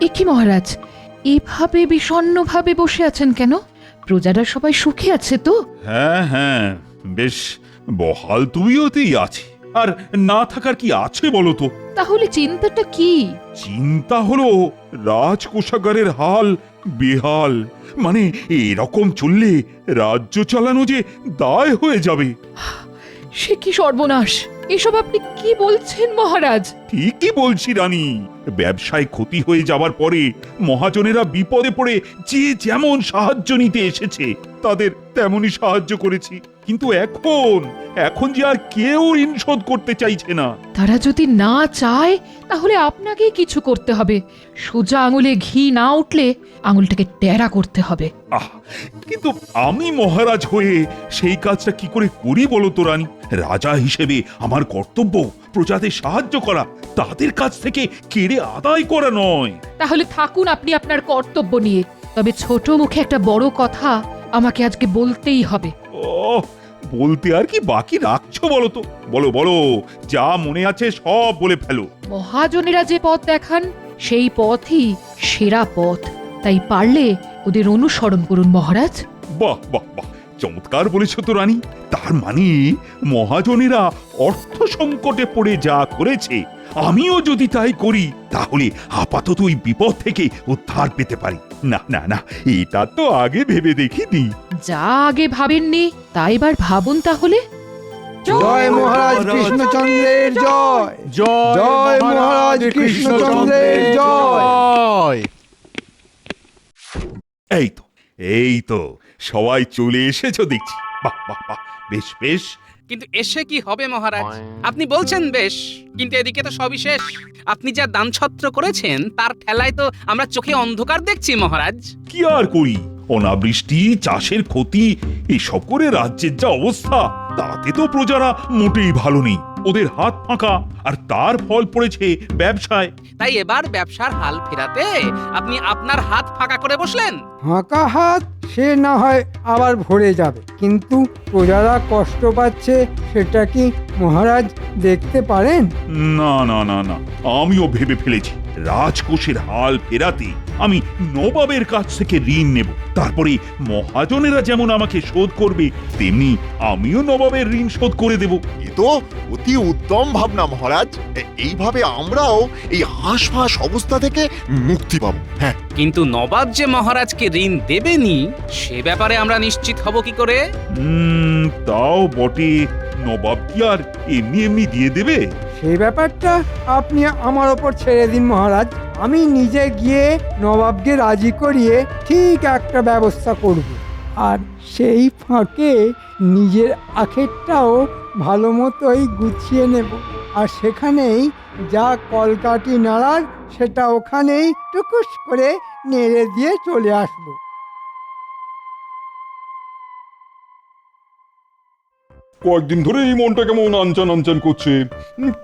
এ কি মহারাজ, এভাবে বিষণ্ণভাবে বসে আছেন কেন? প্রজারা সবাই সুখে আছে তো? হ্যাঁ হ্যাঁ, বেশ বহাল তুমিওতেই আছে। আর না থাকার কি আছে বলো তো? তাহলে চিন্তাটা কি? চিন্তা হলো রাজকোষাগারের হাল বেহাল। মানে এরকম চললে রাজ্য চালানো যে দায় হয়ে যাবে। সে কি সর্বনাশ! এসব আপনি কি বলছেন মহারাজ? ঠিকই বলছি রানী। ব্যবসায় ক্ষতি হয়ে যাবার পরে মহাজনেরা বিপদে পড়ে যে যেমন সাহায্য নিতে এসেছে তাদের তেমনই সাহায্য করেছি। কিন্তু এখন যে আর কেউ ঋণ শোধ করতে চাইছে না। তারা যদি না চায় তাহলে আপনাকেই কিছু করতে হবে। সোজা আঙুলে ঘি না উঠলে আঙুলটাকে টেরা করতে হবে। আহ, কিন্তু আমি মহারাজ হয়ে সেই কাজটা কি করে করি বলো তো রানী? রাজা হিসেবে আমার কর্তব্য প্রজাদের সাহায্য করা, তাদের কাছ থেকে কেড়ে আদায় করা নয়। তাহলে থাকুন আপনি আপনার কর্তব্য নিয়ে। তবে ছোট মুখে একটা বড় কথা আমাকে আজকে বলতেই হবে। ও, বলতে আর কি বাকি রাখছো বলো তো? বলো বলো, যা মনে আছে সব বলে ফেলো। মহাজনেরা যে পথ দেখান সেই পথই সেরা পথ। তাই পারলে ওদের অনুসরণ করুন মহারাজ। বাহ বাহ বাহ, চমৎকার বলেছ তো রানী। তার মানে মহাজনেরা অর্থ সংকটে পড়ে যা করেছে, আমিও যদি তাই করি তাহলে আপাতত ওই বিপদ থেকে উদ্ধার পেতে পারি। না না না, এটা তো আগে ভেবে দেখিনি। যা আগে ভাবেননি তা এবার ভাবুন তাহলে। জয় মহারাজ কৃষ্ণচন্দ্রের জয়। জয় মহারাজ কৃষ্ণচন্দ্রের জয়। এই তো সবাই চলে এসেছো দেখছি। বাহ বাহ বাহ, বেশ বেশ। কিন্তু এসে কি হবে মহারাজ? আপনি বলছেন বেশ, কিন্তু এদিকে তো সবই শেষ। আপনি যা দানছত্র করেছেন তার ঠেলায় তো আমরা চোখে অন্ধকার দেখছি মহারাজ। কি আর করি, অনাবৃষ্টি, চাষের ক্ষতি, এসব করে রাজ্যের যা অবস্থা, তাতে তো প্রজারা মোটেই ভালো নেই। ওদের হাত ফাঁকা, আর তার ফল পড়েছে ব্যবসায়। তাই এবার ব্যবসার হাল ফেরাতে আপনি আপনার হাত ফাঁকা করে বসলেন। ফাঁকা হাত সে না হয় আবার ভরে যাবে, কিন্তু প্রজারা কষ্ট পাচ্ছে সেটা কি মহারাজ দেখতে পারেন? না না না না, আমিও ভেবে ফেলেছি রাজকোষের হাল ফেরাতে আমি নবাবের কাছ থেকে ঋণ নেব। তারপরে মহাজনেরা যেমন আমাকে শোধ করবে, তেমনি আমিও নবাবের ঋণ শোধ করে দেব। এ তো অতি উত্তম ভাবনা মহারাজ। এইভাবে আমরাও এই হাঁসফাঁস অবস্থা থেকে মুক্তি পাবো। হ্যাঁ, কিন্তু নবাব যে মহারাজকে ঋণ দেবেনি সে ব্যাপারে আমরা নিশ্চিত হব কি করে? তাও বটে, নবাব কি আর এমনি এমনি দিয়ে দেবে? সেই ব্যাপারটা আপনি আমার ওপর ছেড়ে দিন মহারাজ। আমি নিজে গিয়ে নবাবকে রাজি করিয়ে ঠিক একটা ব্যবস্থা করব। আর সেই ফাঁকে নিজের আখেরটাও ভালো মতোই গুছিয়ে নেব। আর সেখানেই যা কলকাঠি নাড়ার সেটা ওখানেই টুকুস করে নেড়ে দিয়ে চলে আসবো। কয়েকদিন ধরে এই মনটা কেমন আনচান আনচান করছে,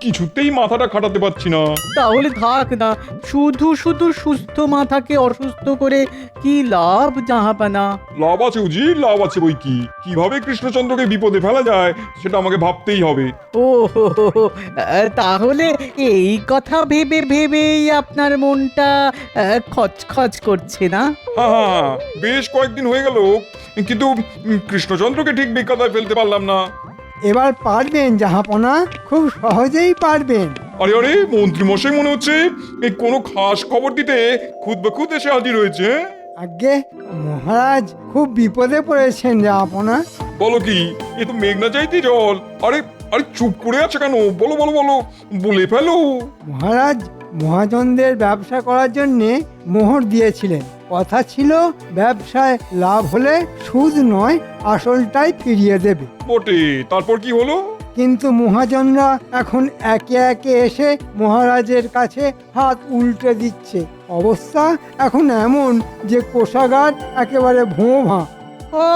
কিছুতেই মাথাটা খাটাতে পারছি না। তাহলে থাক না, শুধু শুধু সুস্থ মাথাকে অসুস্থ করে কি লাভ জাহাপানা? লাভ আছে উজি, লাভ আছে বই কি। কিভাবে কৃষ্ণচন্দ্রকে বিপদে ফেলা যায় সেটা আমাকে ভাবতেই হবে। ও হো হো হো, তাহলে এই কথা ভেবে ভেবেই আপনার মনটা খচখচ করছে না? হ্যাঁ হ্যাঁ, বেশ কয়েকদিন হয়ে গেল, কিন্তু কৃষ্ণচন্দ্রকে ঠিক বিকাতায় ফেলতে পারলাম না। এবার পারবেন জাহাপনা, খুব সহজেই পারবেন। আরে আরে, মন্ত্রী মশাই মনে হচ্ছে এই কোনো খাস খবর দিতে খুদ বেখুদ এসে হাজির হয়েছে। আগে মহারাজ খুব বিপদে পড়েছেন জাহাপনা। বলো কি, এ তো মেঘনা চাইতে জল। আরে আরে, চুপ করে আছে কেন? বলো বলো বলো, বলে ফেলো। মহারাজ মহাজনদের ব্যবসা করার জন্যে মোহর দিয়েছিলেন। কথা ছিল ব্যবসায় লাভ হলে সুদ নয় আসলটাই ফিরিয়ে দেবে। বটে, তারপর কি হলো? কিন্তু মহাজনরা এখন একে একে এসে মহারাজের কাছে হাত উল্টে দিচ্ছে। অবস্থা এখন এমন যে কোষাগার একেবারে ভোঁ ভাঁ। ও,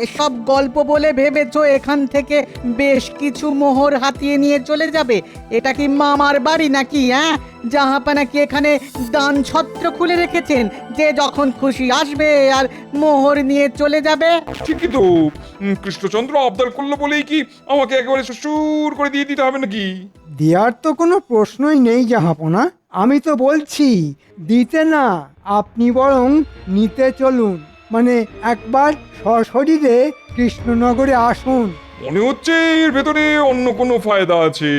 এসব গল্প বলে ভেবেছো এখান থেকে বেশ কিছু মোহর হাতিয়ে নিয়ে চলে যাবে? এটা কি মামার বাড়ি নাকি? হ্যাঁ, জাহাপানা কি এখানে দান ছত্র খুলে রেখেছেন যে যখন খুশি আসবে আর মোহর নিয়ে চলে যাবে? ঠিকই তো, কৃষ্ণচন্দ্র আবদার করলো বলেই কি আমাকে একেবারে সুর করে দিয়ে দিতে হবে নাকি? দেওয়ার তো কোনো প্রশ্নই নেই জাহাপনা। আমি তো বলছি দিতে না, আপনি বরং নিতে চলুন, মানে একবার সশরীরে কৃষ্ণনগরে আসুন। মনে হচ্ছে এর ভেতরে অন্য কোনো ফায়দা আছে।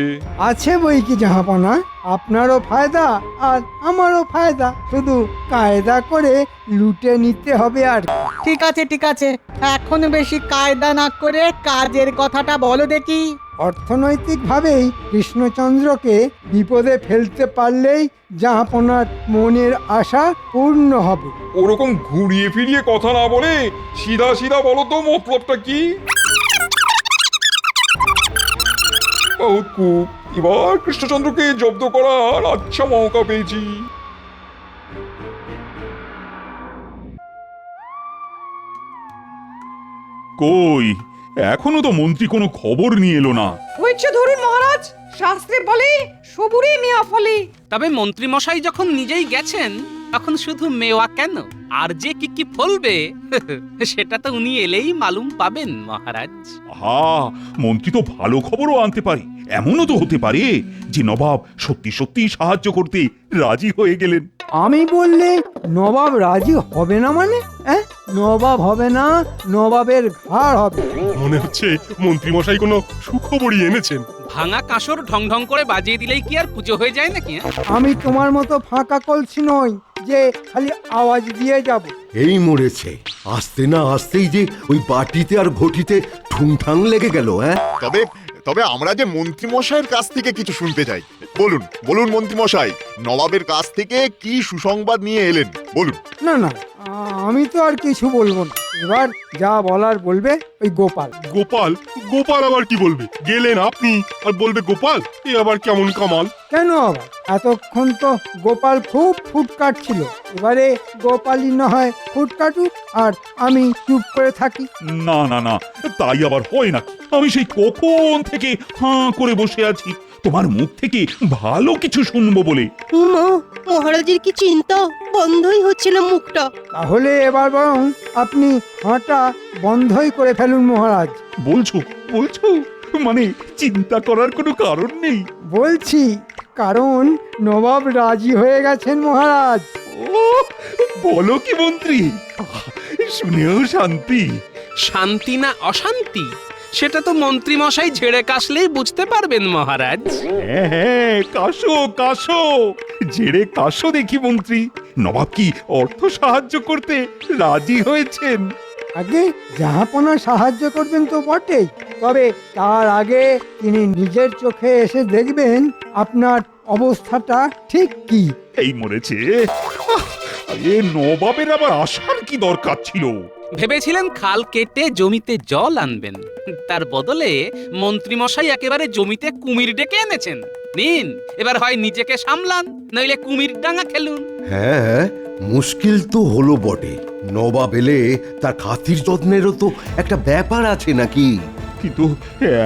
আছে বই কি জাহাপনা, আপনারও ফায়দা আর আমারও ফায়দা, শুধু কায়দা করে লুটে নিতে হবে আর কি। ঠিক আছে, এখন বেশি কায়দা না করে কাজের কথাটা বলো দেখি। অর্থনৈতিকভাবেই কৃষ্ণচন্দ্রকে বিপদে ফেলতে পারলেই জাহাপনার মনের আশা পূর্ণ হবে। ওরকম ঘুরিয়ে ফিরিয়ে কথা না বলে সিধা সিধা বলো তো মতলবটা কি? বহুত খুব, এবার কৃষ্ণচন্দ্রকে জব্দ করার আচ্ছা মৌকা পেয়েছি। কই, এখনো তো মন্ত্রী কোনো খবর নিয়ে এলো না। হয়েছে ধরুন মহারাজ, শাস্ত্রে বলে সবুরে মেয়া ফলে। তবে মন্ত্রী মশাই যখন নিজেই গেছেন তখন শুধু মেওয়া কেন, আর যে কি কি ফলবে সেটা তো উনি এলেই মালুম পাবেন মহারাজ। হা, মন্ত্রী তো ভালো খবরও আনতে পারে। এমনও তো হতে পারে যে নবাব সত্যি সত্যি সাহায্য করতে রাজি হয়ে গেলেন। আমি বললে নবাব রাজি হবে না মানে? নবাব হবে না, নবাবের ঘাড় হবে। মনে হচ্ছে মন্ত্রী মশাই কোনো সুখবরই এনেছেন। ভাঙা কাঁসর ঢং ঢং করে বাজিয়ে দিলেই কি আর পুজো হয়ে যায় নাকি? আমি তোমার মতো ফাঁকা কলসি নই যে খালি আওয়াজ দিয়ে যাব। এই মরেছে, আসতে না আসতেই যে ওই বাটিতে আর ঘটিতে ঠুংঠাং লেগে গেল। তবে তবে আমরা যে মন্ত্রী মশাইয়ের কাছ থেকে কিছু শুনতে চাই। বলুন বলুন মন্ত্রী মশাই, নবাবের কাছ থেকে কি সুসংবাদ নিয়ে এলেন বলুন। না না, আমি তো আর কিছু বলবো না। এবার যা বলার বলবে ওই গোপাল। গোপাল? গোপাল আবার কি বলবে? গেলেন আপনি আর বলবে গোপাল? এ আবার কেমন কামাল? কেন আবার? এতক্ষণ তো গোপাল খুব ফুট কাটছিল, এবারে গোপালই না হয় ফুট কাটুক আর আমি চুপ করে থাকি। না না না, তাই আবার হয় না। আমি সেই কখন থেকে হাঁ করে বসে আছি তোমার মুখ থেকে ভালো কিছু শুনবো বলে। মহারাজের কি চিন্তা, বন্ধই হচ্ছে না মুখটা। তাহলে এবার বরং আপনি হাঁটা বন্ধই করে ফেলুন মহারাজ। বলছো বলছো মানে চিন্তা করার কোনো কারণ নেই? বলছি, কারণ নবাব রাজি হয়ে গেছেন মহারাজ। ও, বলো কি মন্ত্রী? শুনেও শান্তি। শান্তি না অশান্তি সেটা তো মন্ত্রী মশাই ঝেড়ে কাশলেই বুঝতে পারবেন মহারাজ। হ্যাঁ হ্যাঁ, কাশো কাশো, জেরে কাশো দেখি মন্ত্রী। নবাব কি অর্থ সাহায্য করতে রাজি হয়েছেন? আগে জাহাপনা সাহায্য করবেন তো বটেই, তবে তার আগে তিনি নিজের চোখে এসে দেখবেন আপনার অবস্থাটা ঠিক কি। এই মরেছে। এ নবাবের আবার আসার কি দরকার ছিল? ভেবেছিলেন খাল কেটে জমিতে জল আনবেন, তার বদলে মন্ত্রী মশাই একেবারে জমিতে কুমির ডেকে এনেছেন। নিন, এবার হয় নিজেকে সামলান, নইলে কুমির ডাঙা খেলুন। হ্যাঁ, মুশকিল তো হলো বটে। নবাব এলে তার খাতির যত্নেরও তো একটা ব্যাপার আছে নাকি? কিন্তু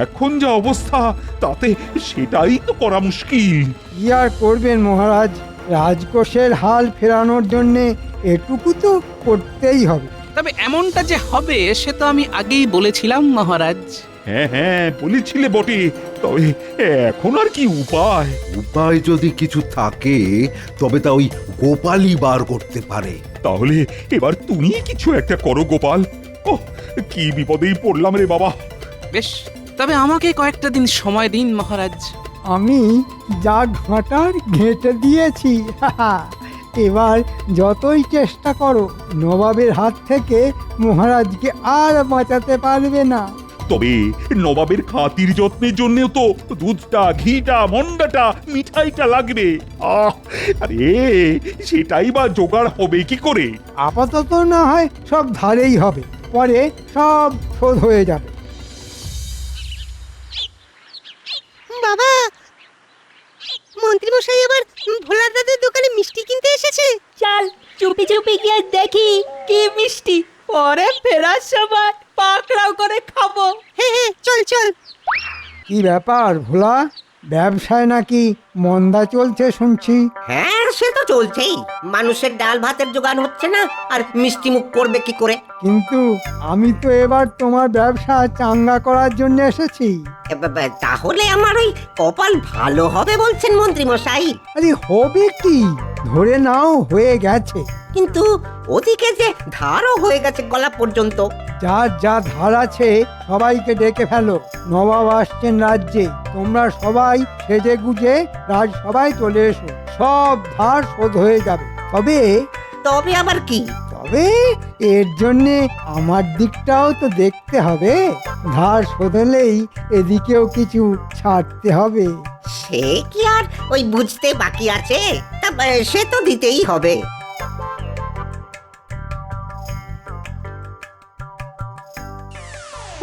এখন যা অবস্থা তাতে সেটাই তো করা মুশকিল। কি আর করবেন মহারাজ, রাজকোষের হাল ফেরানোর জন্যে এটুকু তো করতেই হবে। তবে এমনটা যে হবে সে তো আমি আগেই বলেছিলাম মহারাজ। হ্যাঁ হ্যাঁ, বলেছিলে বটে, তবে এখন আর কি উপায়? উপায় যদি কিছু থাকে তবে তা ওই গোপালই বার করতে পারে। তাহলে এবার তুমি কিছু একটা করো গোপাল। ওহ, কি বিপদেই পড়লাম রে বাবা। বেশ, তবে আমাকে কয়েকটা দিন সময় দিন মহারাজ। আমি যা ঘাঁটার ঘেঁটে দিয়েছি, এবার যতই চেষ্টা করো নবাবের হাত থেকে মহারাজকে আর বাঁচাতে পারবে না। তবে নবাবের খাতির যত্নের জন্যও তো দুধটা, ঘিটা, মন্ডাটা, মিঠাইটা লাগবে। আরে সেটাই বা জোগাড় হবে কি করে? আপাতত না হয় সব ধারেই হবে, পরে সব শোধ হয়ে যাবে। বাবা, মন্ত্রী মশাই আবার ভোলার দাদের দোকানে মিষ্টি কিনতে এসেছে। চল চুপি চুপি গিয়ে দেখি কি মিষ্টি, পরে ফেরার সময় পাকড়াও করে খাবো। হ্যাঁ হ্যাঁ, চল চল। কি ব্যাপার ভোলা, ব্যবসায় নাকি মন্দা চলছে শুনছি। হ্যাঁ সে তো চলছেই, মানুষের ডাল ভাতের জোগান হচ্ছে না, আর মিষ্টি মুখ করবে কি করে? কিন্তু আমি তো এবার তোমার ব্যবসা চাঙ্গা করার জন্য এসেছি। তাহলে আমার ওই কপাল ভালো হবে বলছেন মন্ত্রী মশাই? আরে হবে কি, ধরে নাও হয়ে গেছে। কিন্তু ওদিকে যে ধারও হয়ে গেছে গলা পর্যন্ত। যার যা ধার আছে সবাইকে ডেকে ফেলো, নবাব আসছেন রাজ্যে। তোমরা সবাই সেজে গুজে রাজসভায় চলে এসো, সব ধার শোধ হয়ে যাবে। তবে আবার কি? তবে এর জন্যে আমার দিকটাও তো দেখতে হবে। ধার শোধ হলেই এদিকেও কিছু ছাড়তে হবে। সে কি আর ওই বুঝতে বাকি আছে? তা সে তো দিতেই হবে।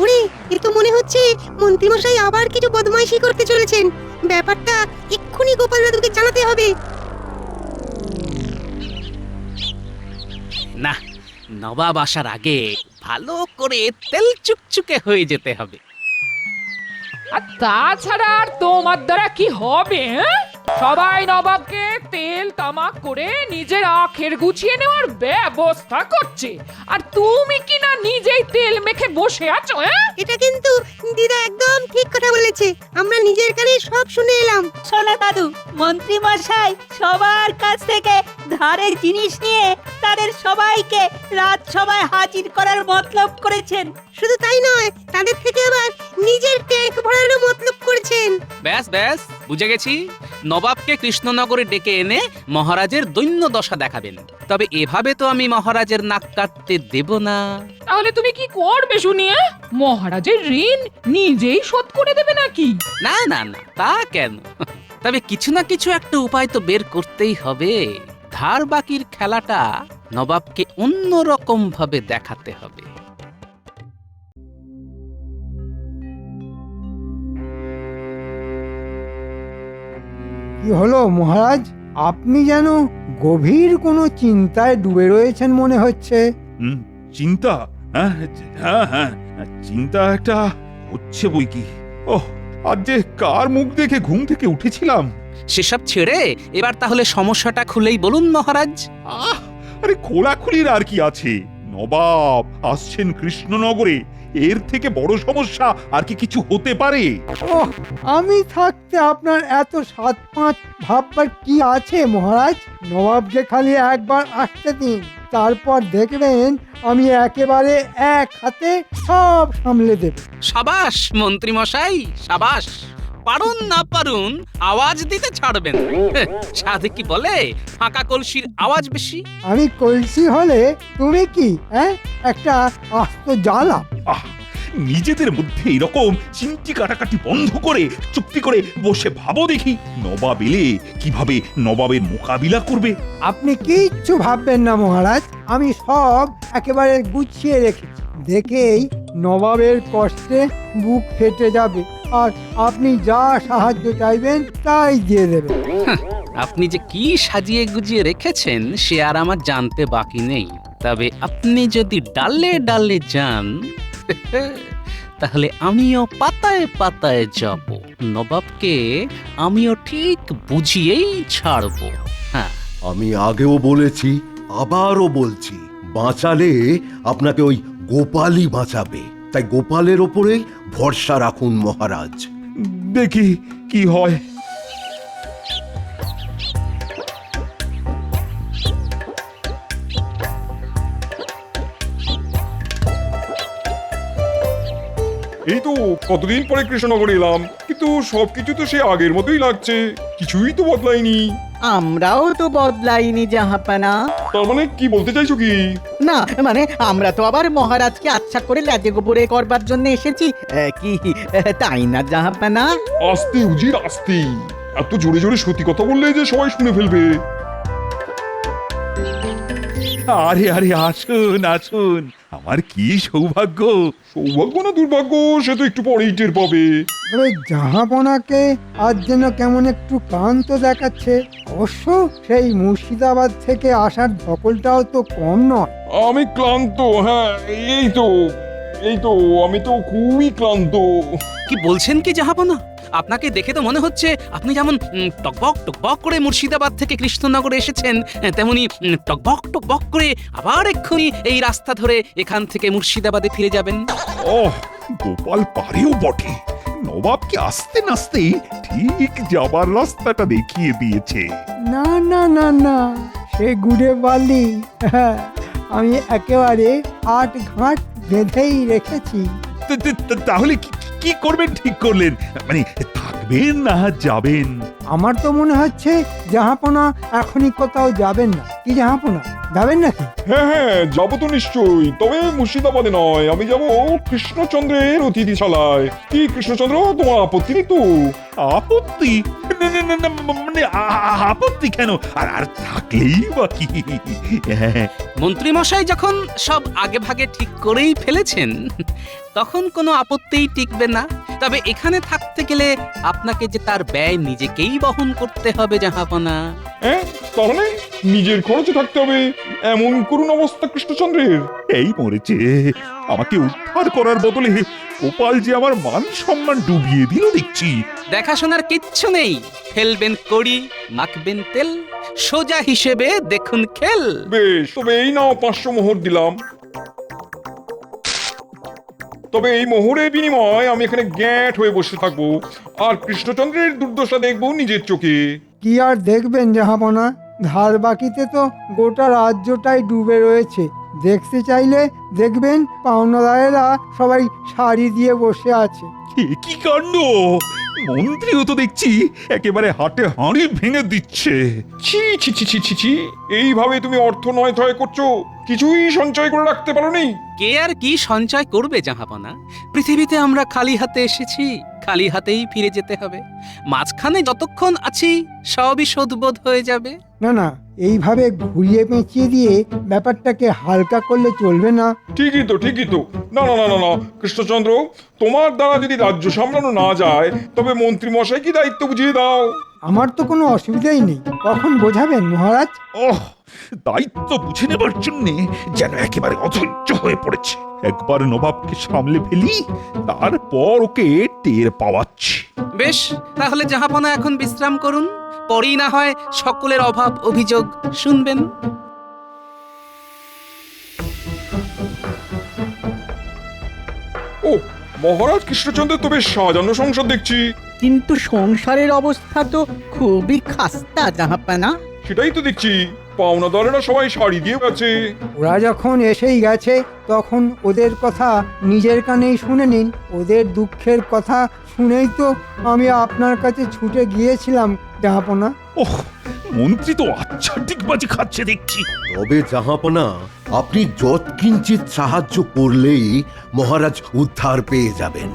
ওরে, এ তো মনে হচ্ছে মন্ত্রীমশাই আবার কিছু বদমাইশি করতে চলেছেন। ব্যাপারটা এক্ষুনি গোপাল দাদুকে জানাতে হবে। না, নবাব আসার আগে ভালো করে তেল চুকচুকে হয়ে যেতে হবে। আর তাছাড়া আর তোমার দ্বারা কি হবে? সবাই নবাবকে তেল তামাক করে নিজের আখের গুছিয়ে নেওয়ার ব্যবস্থা করছে, আর তুমি কি না নিজেই তেল মেখে বসে আছো? এটা কিন্তু দিদা একদম ঠিক কথা বলেছে। আমরা নিজের কানে সব শুনে এলাম। সোনা দাদু, মন্ত্রী মশাই সবার কাছ থেকে ধারের জিনিস নিয়ে তাদের সবাইকে রাজসভায় হাজির করার মতলব করেছেন। শুধু তাই নয়, তাদের থেকে আবার নিজের ট্যাঙ্ক ভরারও মতলব করেছেন। ব্যাস ব্যাস, বুঝে গেছি। নবাবকে কৃষ্ণনগরে ডেকে এনে মহারাজের দৈন্য দশা দেখাবেন। তবে এভাবে তো আমি মহারাজের নাক কাটতে দেব না। তাহলে তুমি কি করবে শুনিয়ে? মহারাজের ঋণ নিজেই শোধ করে দেবে নাকি? না না না, তা কেন? তবে কিছু না কিছু একটা উপায় তো বের করতেই হবে। ধার বাকির খেলাটা নবাবকে অন্যরকম ভাবে দেখাতে হবে। কি হলো মহারাজ, আপনি যেন গভীর কোনো চিন্তায় ডুবে রয়েছেন মনে হচ্ছে। চিন্তা? হ্যাঁ হ্যাঁ হ্যাঁ, চিন্তা একটা হচ্ছে বই কি। ওহ, আজ যে কার মুখ দেখে ঘুম থেকে উঠেছিলাম। সেসব ছেড়ে এবার তাহলে সমস্যাটা খুলেই বলুন মহারাজ। আরে খোলাখুলির আর কি আছে? নবাব আসছেন কৃষ্ণনগরে, এর থেকে বড় সমস্যা আর কি কিছু হতে পারে? ওহ, আমি থাকতে আপনার এত সাত পাঁচ ভাববার কি আছে মহারাজ? নবাবকে খালি একবার আসতে দিন, তারপর দেখবেন আমি একেবারে এক হাতে সব সামলে দেব। সাবাস মন্ত্রী মশাই, সাবাস। পারুন না পারুন, আওয়াজ দিতে ছাড়বেন। সাধে কি বলে, ফাঁকা কলসির আওয়াজ বেশি। আমি কলসি হলে তুমি কি একটা আস্ত জ্বালা। নিজেদের মধ্যে এরকম চিমটি কাটাকাটি বন্ধ করে চুক্তি করে বসে ভাবো দেখি, নবাব এলে কিভাবে নবাবের মোকাবিলা করবে। আপনি কিচ্ছু ভাববেন না মহারাজ, আমি সব একেবারে গুছিয়ে রেখেছি। দেখেই নবাবের কষ্টে বুক ফেটে যাবে, আর আপনি যা সাহায্য চাইবেন তাই দিয়ে দেবেন। আপনি যে কি সাজিয়ে গুজিয়ে রেখেছেন সে আর আমার জানতে বাকি নেই। তবে আপনি যদি ডালে ডালে যান তাহলে আমিও পাতায় পাতায় যাব। নবাবকে আমিও ঠিক বুঝিয়েই ছাড়বো। হ্যাঁ, আমি আগেও বলেছি, আবারও বলছি, বাঁচালে আপনাকে ওই গোপালই বাঁচাবে। তাই গোপালের ওপরেই ভরসা রাখুন মহারাজ। দেখি কি হয়। এই তো কতদিন পরে কৃষ্ণনগরে এলাম, কিন্তু সবকিছু তো সে আগের মতোই লাগছে, কিছুই তো বদলায়নি। আমরাও তো বদলাইনি জাহাপানা। তার মানে কি বলতে চাইছো কি? না মানে আমরা তো আবার মহারাজকে আচ্ছা করে লাজে গোবরে করবার জন্য এসেছি, কি তাই না জাহাপানা? আস্তে উজির আস্তে, এত জোরে জোরে সত্যি কথা বললে যে সবাই শুনে ফেলবে। আরে আরে, আসুন আসুন, আমার কি সৌভাগ্য। সৌভাগ্য না দুর্ভাগ্য সে তো একটু পরেই টের পাবে। তবে জাহাপনাকে আজ যেন কেমন একটু ক্লান্ত দেখাচ্ছে। অবশ্য সেই মুর্শিদাবাদ থেকে আসার ধকলটাও তো কম নয়। আমি ক্লান্ত, হ্যাঁ এই তো আমি তো খুবই ক্লান্ত। কি বলছেন কি জাহাপনা? আপনাকে দেখে তো মনে হচ্ছে আপনি যেমন টকবক টকবক করে মুর্শিদাবাদ থেকে কৃষ্ণনগরে এসেছেন, তেমনি টকবক টকবক করে আবার এক্ষুনি এই রাস্তা ধরে এখান থেকে মুর্শিদাবাদে ফিরে যাবেন। ওহ, গোপাল পারেও বটে। নবাবকে আস্তে নাস্তে ঠিক যাবার রাস্তাটা দেখিয়ে দিয়েছে। না না না না, সে গুড়ে বালি। হ্যাঁ, আমি একেবারে ৮ ঘাট বেঁধেই রেখেছি। তাহলে কি করবেন ঠিক করলেন? মানে থাকবেন না যাবেন? আমার তো মনে হচ্ছে জাহাপনা এখনই কোথাও যাবেন না। কি জাহাপনা, যাবেন নাকি? হ্যাঁ হ্যাঁ, যাবো তো নিশ্চয়ই, তবে মুর্শিদাবাদে নয়, আমি যাব কৃষ্ণচন্দ্রের অতিথিশালায়। কি কৃষ্ণচন্দ্র, তোমার আপত্তি নেই তো? আপত্তি? না, না, না, না, মানে আপত্তি কেন? আর থাকলেই বা কি? হ্যাঁ, মন্ত্রী মশাই যখন সব আগে ভাগে ঠিক করেই ফেলেছেন, তখন কোনো আপত্তিই টিকবে না। তবে এখানে থাকতে গেলে আপনাকে যে তার ব্যয় নিজেকেই বহন করতে হবে জাহাপনা। হ্যাঁ, তাহলে নিজের খরচে থাকতে হবে, এমন করুণ অবস্থা কৃষ্ণচন্দ্রের। এই মরেছে। আমাকে উদ্ধার করার বদলে গোপাল যে আমার মান সম্মান ডুবিয়ে দিল দেখছি। দেখাশোনার কিচ্ছু নেই, ফেলবেন কড়ি, মাখবেন তেল, সোজা হিসেবে দেখুন খেল। বেশ, তবে এই নাও 500 মোহর দিলাম। তবে এই মোহরের বিনিময় আমি এখানে গ্যাঁট হয়ে বসে থাকবো, আর কৃষ্ণচন্দ্রের দুর্দশা দেখবো নিজের চোখে। কি আর দেখবেন জাহাপনা, ধার বাকিতে তো গোটা রাজ্যটাই ডুবে রয়েছে। দেখতে চাইলে দেখবেন পাওনাদারেরা সবাই শাড়ি দিয়ে বসে আছে। কি কাণ্ড! মন্ত্রীও তো দেখছি একেবারে হাটে হাঁড়ি ভেঙে দিচ্ছে। ছি ছি ছি ছি ছি ছি, এইভাবে তুমি অর্থ নয় থয় করছো, কিছুই সঞ্চয় করে রাখতে পারোনি। কে আর কি সঞ্চয় করবে জাহাপনা? পৃথিবীতে আমরা খালি হাতে এসেছি, খালি হাতেই ফিরে যেতে হবে। মাঝখানে যতক্ষণ আছি সবই শোধবোধ হয়ে যাবে। না না, এইভাবে ঘুরিয়ে পেঁচিয়ে দিয়ে ব্যাপারটাকে হালকা করলে চলবে না। ঠিকই তো, ঠিকই তো। না না না না না, কৃষ্ণচন্দ্র, তোমার দ্বারা যদি রাজ্য সামলানো না যায়, তবে মন্ত্রী মশাই কি দায়িত্ব বুঝিয়ে দাও। আমার তো কোনো অসুবিধাই নেই, কখন বোঝাবেন মহারাজ? ওহ, দায়িত্ব বুঝে নেবার জন্যে যেন একেবারে অধৈর্য হয়ে পড়েছে। একবার নবাবকে সামলে ফেলি, তারপর ওকে টের পাওয়াচ্ছি। বেশ, তাহলে জাহাপনা এখন বিশ্রাম করুন, পরেই না হয় সকলের অভাব অভিযোগ শুনবেন। ও, মহারাজ কৃষ্ণচন্দ্রের তো বেশ সাজানো সংসার দেখছি। কিন্তু সংসারের অবস্থা তো খুবই খাস্তা জাহাপানা। সেটাই তো দেখছি, পাওনাদারেরা সবাই শাড়ি দিয়ে গেছে। ওরা যখন এসেই গেছে তখন ওদের কথা নিজের কানেই শুনে নিন। ওদের দুঃখের কথা শুনেই তো আমি আপনার কাছে ছুটে গিয়েছিলাম জাহাপনা। ওহ, মন্ত্রী তো আচ্ছা ডিগবাজি খাচ্ছে দেখছি। তবে জাহাপনা, আপনি যৎকিঞ্চিত সাহায্য করলেই মহারাজ উদ্ধার পেয়ে যাবেন।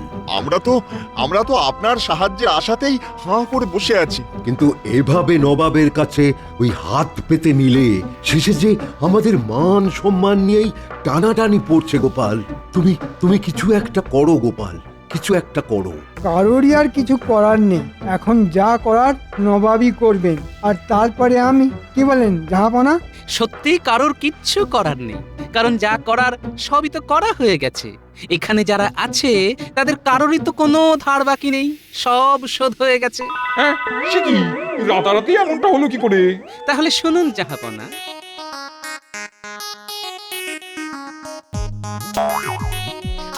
আমরা তো আপনার সাহায্যের আশাতেই হাঁ করে বসে আছি। কিন্তু এভাবে নবাবের কাছে ওই হাত পেতে নিলে শেষে যে আমাদের মান সম্মান নিয়েই টানাটানি পড়ছে। গোপাল, তুমি কিছু একটা করো গোপাল, কিছু একটা করো। কারোরই আর কিছু করার নেই, এখন যা করার নবাবই করবেন। আর তারপরে আমি, কি বলেন জাহাপনা? সত্যি কারোর কিচ্ছু করার নেই, কারণ যা করার সবই তো করা হয়ে গেছে। এখানে যারা আছে তাদের কারোরই তো কোনো ধার বাকি নেই, সব শোধ হয়ে গেছে। হ্যাঁ, সে কি রাতারাতি এমনটা হলো কি করে? তাহলে শুনুন জাহাপনা,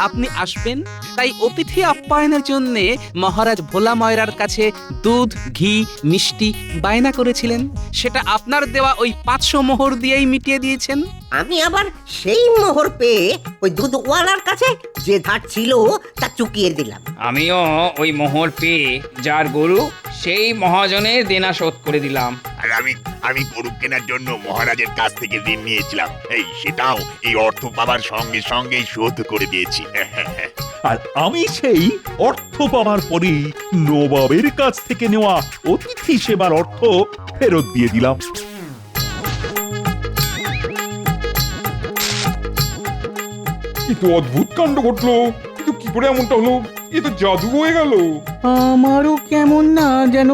আপনি আসবেন, তাই অতিথি আপ্যায়নের জন্য মহারাজ ভোলা ময়রার কাছে দুধ, ঘি, মিষ্টি বায়না করেছিলেন। সেটা আপনার দেওয়া ওই 500 মোহর দিয়েই মিটিয়ে দিয়েছেন। আমি আবার সেই মোহর পেয়ে ওই দুধওয়ালার কাছে যে ধার ছিল তা চুকিয়ে দিলাম। আমিও ওই মোহর পেয়ে যার গরু সেই মহাজনের দেনা শোধ করে দিলাম। আর আমি গরু কেনার জন্য মহারাজের কাছ থেকে ঋণ নিয়েছিলাম, সেটাও এই অর্থ পাবার সঙ্গে সঙ্গেই শোধ করে দিয়েছি। আর আমি সেই অর্থ পাওয়ার পরেই নবাবের কাছ থেকে নেওয়া অতিথি সেবার অর্থ ফেরত দিয়ে দিলাম। কিন্তু অদ্ভুত কাণ্ড ঘটলো, কিন্তু কি করে এমনটা হলো? এ তো জাদু হয়ে গেল। আমারও কেমন না যেন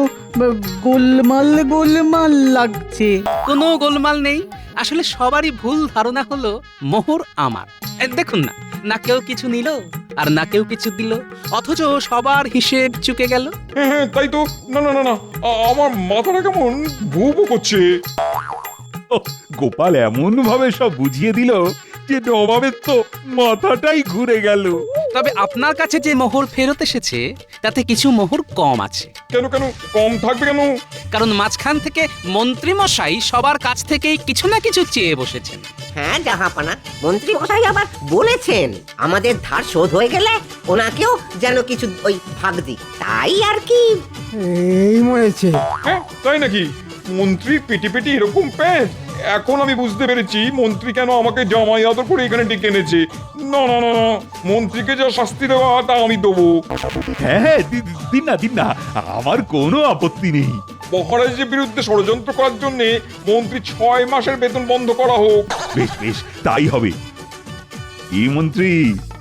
গোলমাল গোলমাল লাগছে। কোনো গোলমাল নেই, আসলে সবারই ভুল ধারণা হলো মোহর আমার। দেখুন না, না কেউ কিছু নিল আর না কেউ কিছু দিল, অথচ সবার হিসেব চুকে গেল। হ্যাঁ হ্যাঁ তাই তো। না না না না, আমার মাথাটা কেমন ভু ভু করছে। গোপাল এমন ভাবে সব বুঝিয়ে দিল যে নবাবের তো মাথাটাই ঘুরে গেল। তবে আপনার কাছে যে মোহর ফেরত এসেছে তাতে কিছু মোহর কম আছে। কেন কেন কম থাকবে কেন? কারণ মাঝখান থেকে মন্ত্রী মশাই সবার কাছ থেকেই কিছু না কিছু চেয়ে বসেছেন। হ্যাঁ জাহাপানা, মন্ত্রী মশাই আবার বলেছেন আমাদের ধার শোধ হয়ে গেলে ওনাকেও যেন কিছু ওই ভাগ দিই, তাই আর কি। এই মরেছে। হ্যাঁ তাই নাকি? মন্ত্রীর পেটি পেটি এরকম প্যাঁচ? এখন আমি বুঝতে পেরেছি মন্ত্রী কেন আমাকে জামাই আদর করে এখানে ডেকে এনেছে। না না না না, মন্ত্রীকে যা শাস্তি দেওয়া তা আমি দেবো। হ্যাঁ দিন না দিন না, আমার কোনো আপত্তি নেই। মহারাজের বিরুদ্ধে ষড়যন্ত্র করার জন্য মন্ত্রী 6 মাসের বেতন বন্ধ করা হোক। বেশ বেশ তাই হবে। কি মন্ত্রী,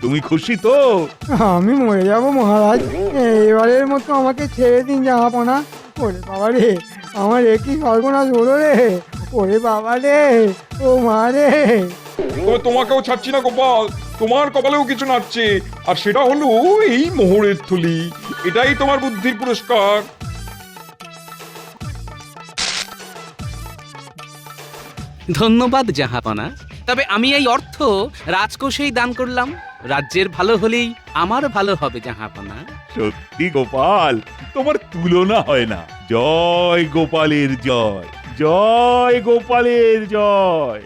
তুমি খুশি তো? আমি মরে যাব মহারাজ, এবারের মতো আমাকে ছেড়ে দিন জাহাপনা। ওরে বাবা রে, আমার একই সর্বনাশ হলো রে। ওরে বাবা রে, ও মা রে। তবে তোমাকেও ছাড়ছি না গোপাল, তোমার কপালেও কিছু নাচছে, আর সেটা হলো এই মোহরের থলি। এটাই তোমার বুদ্ধির পুরস্কার। ধন্যবাদ জাহাপনা, তবে আমি এই অর্থ রাজকোষেই দান করলাম। রাজ্যের ভালো হলেই আমার ভালো হবে জাহাপনা। সত্যি গোপাল, তোমার তুলনা হয় না। জয় গোপালের জয়, জয় গোপালের জয়।